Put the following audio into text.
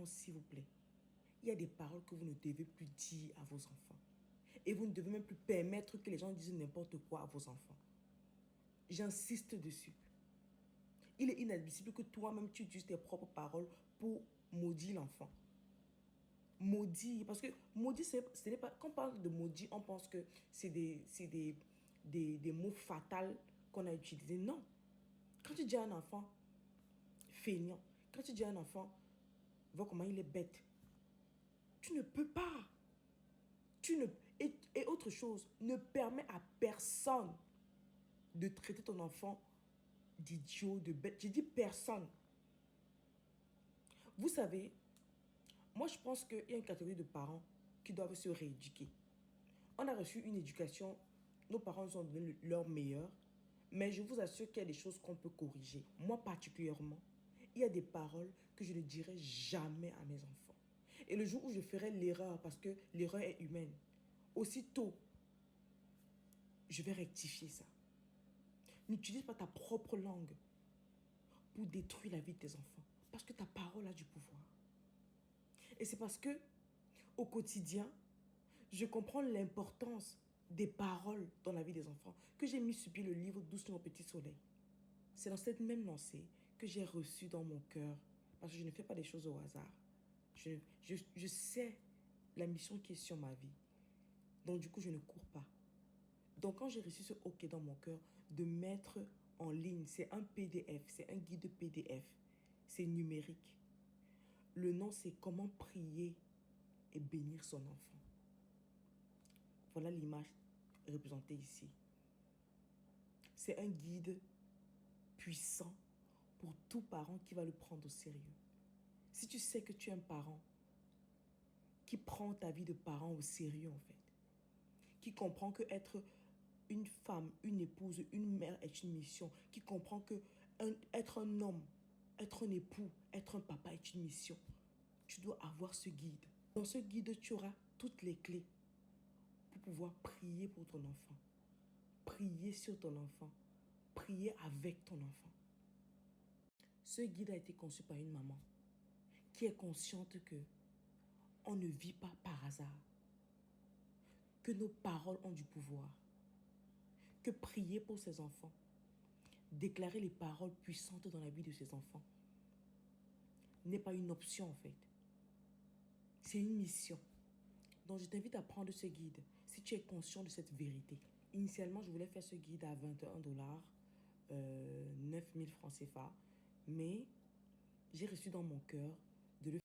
parents, s'il vous plaît, il y a des paroles que vous ne devez plus dire à vos enfants. Et vous ne devez même plus permettre que les gens disent n'importe quoi à vos enfants. J'insiste dessus. Il est inadmissible que toi-même tu utilises tes propres paroles pour maudire l'enfant. Maudire, parce que maudire, ce n'est pas... Quand on parle de maudire, on pense que c'est des mots fatals qu'on a utilisés. Non. Quand tu dis à un enfant feignant, quand tu dis à un enfant, vois comment il est bête, tu ne peux pas. Et autre chose, ne permets à personne de traiter ton enfant d'idiot, de bête. J'ai dit personne. Vous savez, moi je pense qu'il y a une catégorie de parents qui doivent se rééduquer. On a reçu une éducation, nos parents nous ont donné leur meilleur, mais je vous assure qu'il y a des choses qu'on peut corriger. Moi particulièrement, il y a des paroles que je ne dirai jamais à mes enfants. Et le jour où je ferai l'erreur, parce que l'erreur est humaine, aussitôt, je vais rectifier ça. N'utilise pas ta propre langue pour détruire la vie de tes enfants. Parce que ta parole a du pouvoir. Et c'est parce que, au quotidien, je comprends l'importance des paroles dans la vie des enfants que j'ai mis sur pied le livre Doucement au petit soleil. C'est dans cette même lancée que j'ai reçu dans mon cœur, parce que je ne fais pas des choses au hasard. Je sais la mission qui est sur ma vie. Donc du coup, je ne cours pas. Donc quand j'ai reçu ce OK dans mon cœur de mettre en ligne, c'est un PDF, c'est un guide PDF, c'est numérique. Le nom, c'est comment prier et bénir son enfant. Voilà l'image représentée ici. C'est un guide puissant pour tout parent qui va le prendre au sérieux. Si tu sais que tu es un parent qui prend ta vie de parent au sérieux en fait, qui comprend que être une femme, une épouse, une mère est une mission, qui comprend que être un homme, être un époux, être un papa est une mission, tu dois avoir ce guide. Dans ce guide, tu auras toutes les clés pour pouvoir prier pour ton enfant, prier sur ton enfant, prier avec ton enfant. Ce guide a été conçu par une maman qui est consciente que on ne vit pas par hasard, que nos paroles ont du pouvoir, que prier pour ses enfants, déclarer les paroles puissantes dans la vie de ses enfants n'est pas une option en fait. C'est une mission. Donc je t'invite à prendre ce guide si tu es conscient de cette vérité. Initialement, je voulais faire ce guide à 21 $, 9 000 francs CFA, mais j'ai reçu dans mon cœur